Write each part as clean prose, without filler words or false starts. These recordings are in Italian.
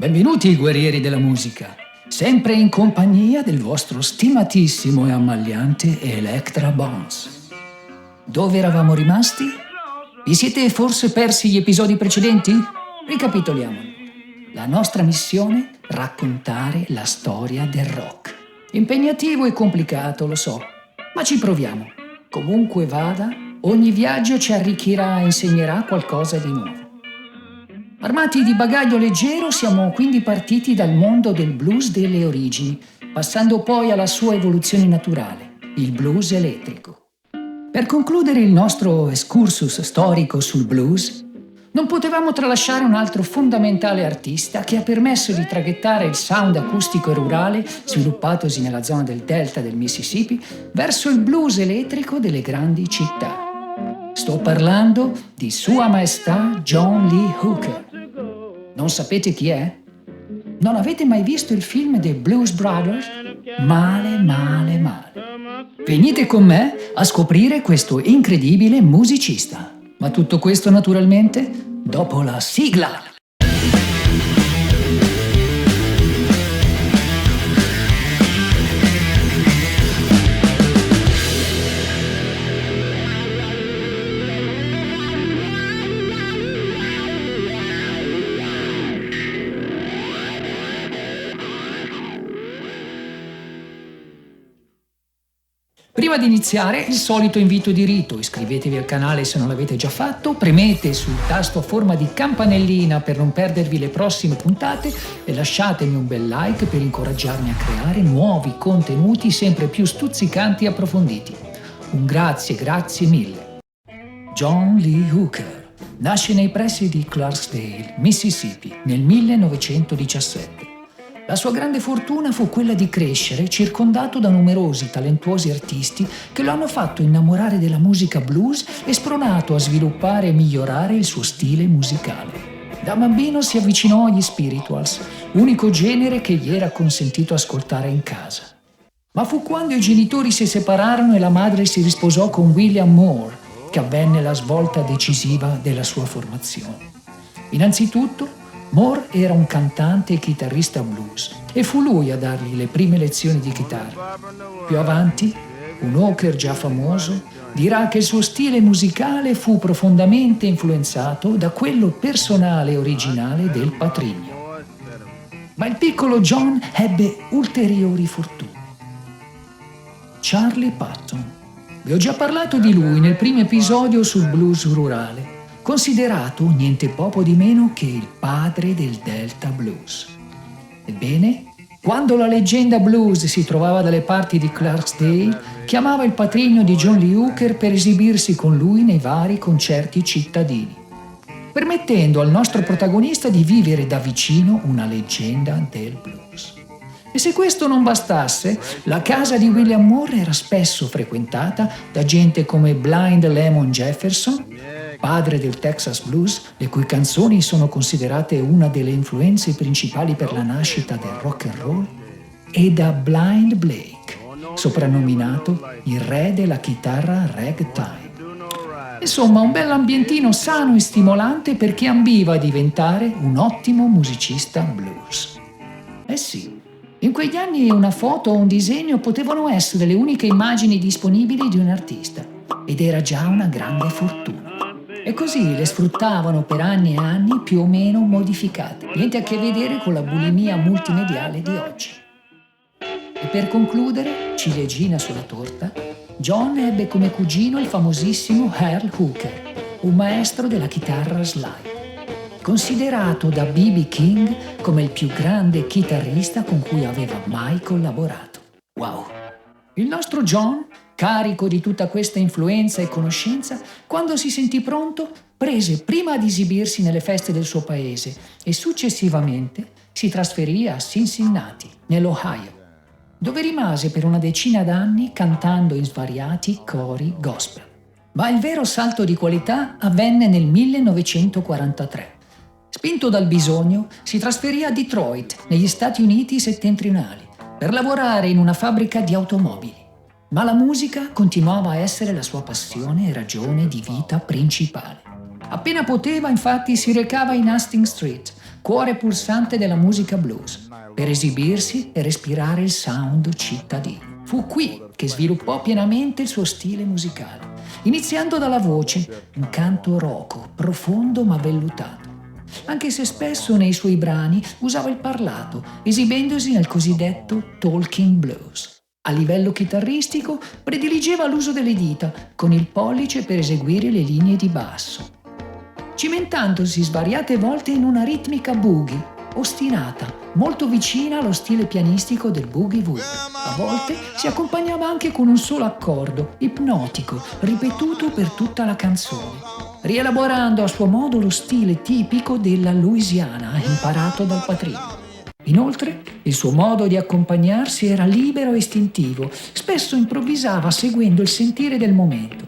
Benvenuti guerrieri della musica, sempre in compagnia del vostro stimatissimo e ammagliante Electra Bones. Dove eravamo rimasti? Vi siete forse persi gli episodi precedenti? Ricapitoliamolo. La nostra missione? Raccontare la storia del rock. Impegnativo e complicato, lo so, ma ci proviamo. Comunque vada, ogni viaggio ci arricchirà e insegnerà qualcosa di nuovo. Armati di bagaglio leggero siamo quindi partiti dal mondo del blues delle origini, passando poi alla sua evoluzione naturale, il blues elettrico. Per concludere il nostro excursus storico sul blues, non potevamo tralasciare un altro fondamentale artista che ha permesso di traghettare il sound acustico e rurale, sviluppatosi nella zona del delta del Mississippi, verso il blues elettrico delle grandi città. Sto parlando di Sua Maestà John Lee Hooker. Non sapete chi è? Non avete mai visto il film dei Blues Brothers? Male. Venite con me a scoprire questo incredibile musicista. Ma tutto questo naturalmente dopo la sigla. Prima di iniziare, il solito invito di rito: iscrivetevi al canale se non l'avete già fatto, premete sul tasto a forma di campanellina per non perdervi le prossime puntate e lasciatemi un bel like per incoraggiarmi a creare nuovi contenuti sempre più stuzzicanti e approfonditi. Un grazie mille. John Lee Hooker nasce nei pressi di Clarksdale, Mississippi, nel 1917. La sua grande fortuna fu quella di crescere circondato da numerosi talentuosi artisti che lo hanno fatto innamorare della musica blues e spronato a sviluppare e migliorare il suo stile musicale. Da bambino si avvicinò agli spirituals, unico genere che gli era consentito ascoltare in casa. Ma fu quando i genitori si separarono e la madre si risposò con William Moore che avvenne la svolta decisiva della sua formazione. Innanzitutto, Moore era un cantante e chitarrista blues e fu lui a dargli le prime lezioni di chitarra. Più avanti, un Hooker già famoso dirà che il suo stile musicale fu profondamente influenzato da quello personale e originale del patrigno. Ma il piccolo John ebbe ulteriori fortune. Charlie Patton. Vi ho già parlato di lui nel primo episodio sul blues rurale, considerato niente poco di meno che il padre del Delta Blues. Ebbene, quando la leggenda blues si trovava dalle parti di Clarksdale, chiamava il patrigno di John Lee Hooker per esibirsi con lui nei vari concerti cittadini, permettendo al nostro protagonista di vivere da vicino una leggenda del blues. E se questo non bastasse, la casa di William Moore era spesso frequentata da gente come Blind Lemon Jefferson, padre del Texas Blues, le cui canzoni sono considerate una delle influenze principali per la nascita del rock and roll, e da Blind Blake, soprannominato il re della chitarra ragtime. Insomma, un bell'ambientino sano e stimolante per chi ambiva a diventare un ottimo musicista blues. Eh sì, in quegli anni una foto o un disegno potevano essere le uniche immagini disponibili di un artista, ed era già una grande fortuna. E così le sfruttavano per anni e anni più o meno modificate, niente a che vedere con la bulimia multimediale di oggi. E per concludere, ciliegina sulla torta, John ebbe come cugino il famosissimo Earl Hooker, un maestro della chitarra slide, considerato da B.B. King come il più grande chitarrista con cui aveva mai collaborato. Wow! Il nostro John, carico di tutta questa influenza e conoscenza, quando si sentì pronto, prese prima ad esibirsi nelle feste del suo paese e successivamente si trasferì a Cincinnati, nell'Ohio, dove rimase per una decina d'anni cantando in svariati cori gospel. Ma il vero salto di qualità avvenne nel 1943. Spinto dal bisogno, si trasferì a Detroit, negli Stati Uniti settentrionali, per lavorare in una fabbrica di automobili. Ma la musica continuava a essere la sua passione e ragione di vita principale. Appena poteva, infatti, si recava in Hastings Street, cuore pulsante della musica blues, per esibirsi e respirare il sound cittadino. Fu qui che sviluppò pienamente il suo stile musicale, iniziando dalla voce, un canto roco, profondo ma vellutato, anche se spesso nei suoi brani usava il parlato, esibendosi nel cosiddetto talking blues. A livello chitarristico prediligeva l'uso delle dita, con il pollice per eseguire le linee di basso, cimentandosi svariate volte in una ritmica boogie, ostinata, molto vicina allo stile pianistico del boogie woogie. A volte si accompagnava anche con un solo accordo, ipnotico, ripetuto per tutta la canzone, rielaborando a suo modo lo stile tipico della Louisiana imparato dal padrino. Inoltre, il suo modo di accompagnarsi era libero e istintivo, spesso improvvisava seguendo il sentire del momento,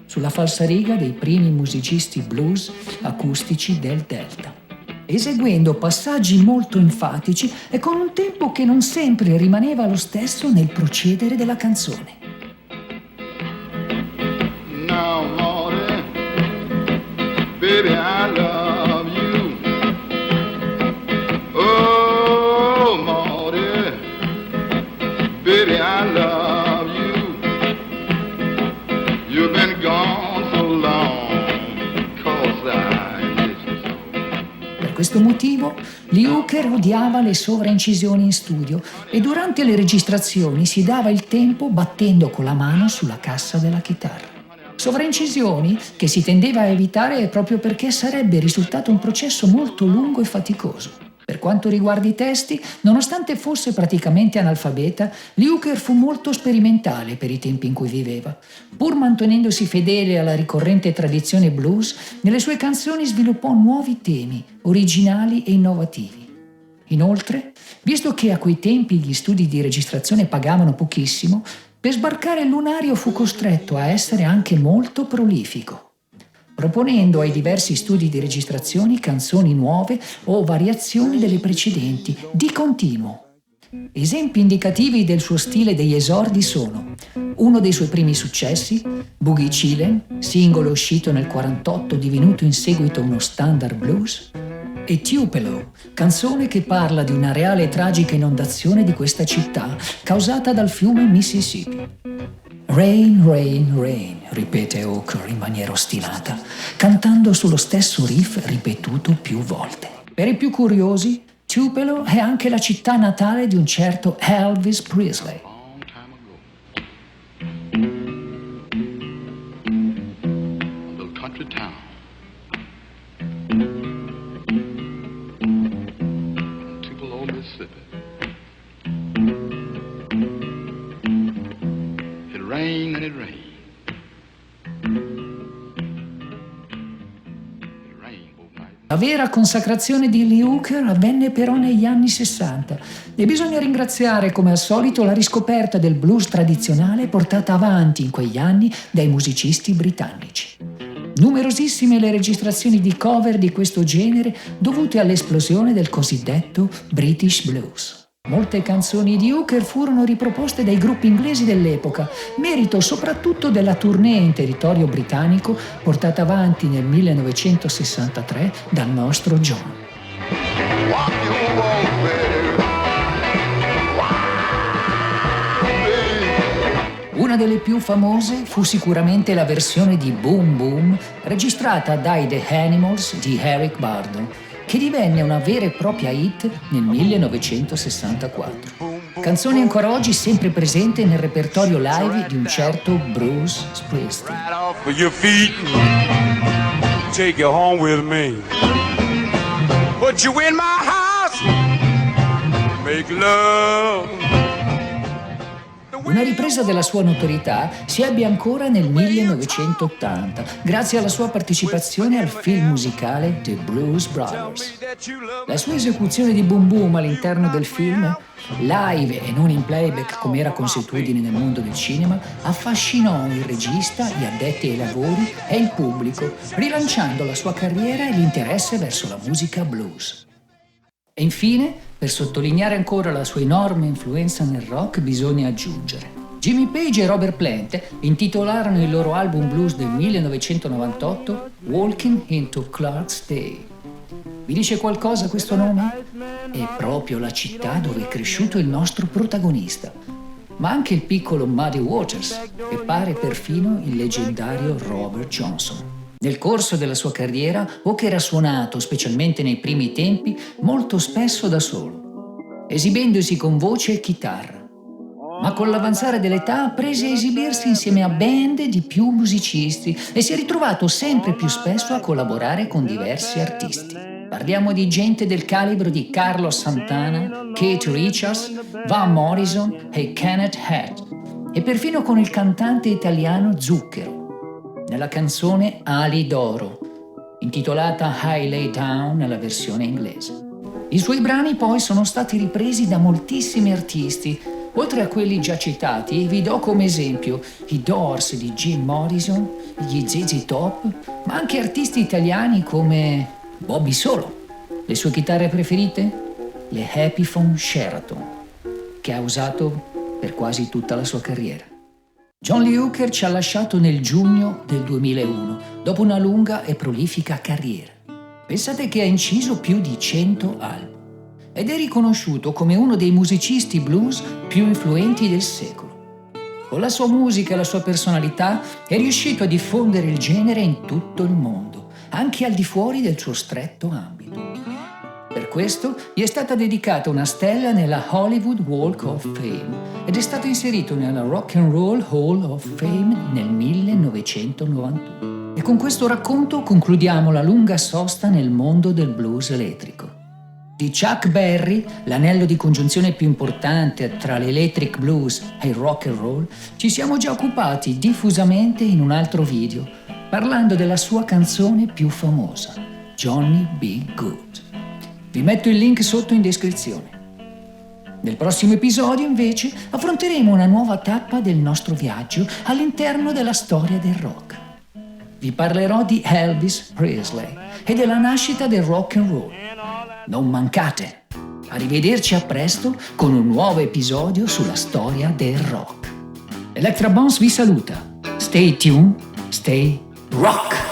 sulla falsariga dei primi musicisti blues acustici del Delta, eseguendo passaggi molto enfatici e con un tempo che non sempre rimaneva lo stesso nel procedere della canzone. Now, Marty, baby, I love you. Oh, Marty, baby, I love you. You've been gone so long, 'cause I miss you so. Per questo motivo, Lee Hooker odiava le sovraincisioni in studio e durante le registrazioni si dava il tempo battendo con la mano sulla cassa della chitarra. Sovraincisioni che si tendeva a evitare proprio perché sarebbe risultato un processo molto lungo e faticoso. Per quanto riguarda i testi, nonostante fosse praticamente analfabeta, Lee Hooker fu molto sperimentale per i tempi in cui viveva. Pur mantenendosi fedele alla ricorrente tradizione blues, nelle sue canzoni sviluppò nuovi temi, originali e innovativi. Inoltre, visto che a quei tempi gli studi di registrazione pagavano pochissimo, per sbarcare il lunario fu costretto a essere anche molto prolifico, proponendo ai diversi studi di registrazione canzoni nuove o variazioni delle precedenti, di continuo. Esempi indicativi del suo stile degli esordi sono uno dei suoi primi successi, Boogie Chillin', singolo uscito nel 1948 divenuto in seguito uno standard blues, e Tupelo, canzone che parla di una reale e tragica inondazione di questa città causata dal fiume Mississippi. Rain, rain, rain, ripete Hooker in maniera ostinata, cantando sullo stesso riff ripetuto più volte. Per i più curiosi, Tupelo è anche la città natale di un certo Elvis Presley. Country town. Tupelo, Mississippi. It rained and it rained. It rained both nights. La vera consacrazione di Lee Hooker avvenne però negli anni 60 e bisogna ringraziare come al solito la riscoperta del blues tradizionale portata avanti in quegli anni dai musicisti britannici. Numerosissime le registrazioni di cover di questo genere dovute all'esplosione del cosiddetto British Blues. Molte canzoni di Hooker furono riproposte dai gruppi inglesi dell'epoca, merito soprattutto della tournée in territorio britannico portata avanti nel 1963 dal nostro John. Una delle più famose fu sicuramente la versione di Boom Boom registrata dai The Animals di Eric Burdon, che divenne una vera e propria hit nel 1964. Canzone ancora oggi sempre presente nel repertorio live di un certo Bruce Springsteen. Right off of your feet, take you home with me. Put you in my house, make love. Una ripresa della sua notorietà si ebbe ancora nel 1980, grazie alla sua partecipazione al film musicale The Blues Brothers. La sua esecuzione di Boom Boom all'interno del film, live e non in playback come era consuetudine nel mondo del cinema, affascinò il regista, gli addetti ai lavori e il pubblico, rilanciando la sua carriera e l'interesse verso la musica blues. E infine, per sottolineare ancora la sua enorme influenza nel rock, bisogna aggiungere: Jimmy Page e Robert Plant intitolarono il loro album blues del 1998 Walking into Clark's Day. Vi dice qualcosa questo nome? È proprio la città dove è cresciuto il nostro protagonista, ma anche il piccolo Muddy Waters e pare perfino il leggendario Robert Johnson. Nel corso della sua carriera, Walker ha suonato, specialmente nei primi tempi, molto spesso da solo, esibendosi con voce e chitarra. Ma con l'avanzare dell'età prese a esibirsi insieme a band di più musicisti e si è ritrovato sempre più spesso a collaborare con diversi artisti. Parliamo di gente del calibro di Carlos Santana, Keith Richards, Van Morrison e Kenneth Head, e perfino con il cantante italiano Zucchero, nella canzone Ali d'Oro, intitolata I Lay Down nella versione inglese. I suoi brani poi sono stati ripresi da moltissimi artisti. Oltre a quelli già citati, vi do come esempio i Doors di Jim Morrison, gli ZZ Top, ma anche artisti italiani come Bobby Solo. Le sue chitarre preferite? Le Epiphone Sheraton, che ha usato per quasi tutta la sua carriera. John Lee Hooker ci ha lasciato nel giugno del 2001, dopo una lunga e prolifica carriera. Pensate che ha inciso più di 100 album ed è riconosciuto come uno dei musicisti blues più influenti del secolo. Con la sua musica e la sua personalità è riuscito a diffondere il genere in tutto il mondo, anche al di fuori del suo stretto ambito. Per questo gli è stata dedicata una stella nella Hollywood Walk of Fame ed è stato inserito nella Rock and Roll Hall of Fame nel 1991. E con questo racconto concludiamo la lunga sosta nel mondo del blues elettrico. Di Chuck Berry, l'anello di congiunzione più importante tra l'electric blues e il rock and roll, ci siamo già occupati diffusamente in un altro video, parlando della sua canzone più famosa, Johnny B. Good. Vi metto il link sotto in descrizione. Nel prossimo episodio, invece, affronteremo una nuova tappa del nostro viaggio all'interno della storia del rock. Vi parlerò di Elvis Presley e della nascita del rock and roll. Non mancate! Arrivederci a presto con un nuovo episodio sulla storia del rock. Electra Bones vi saluta. Stay tuned, stay rock!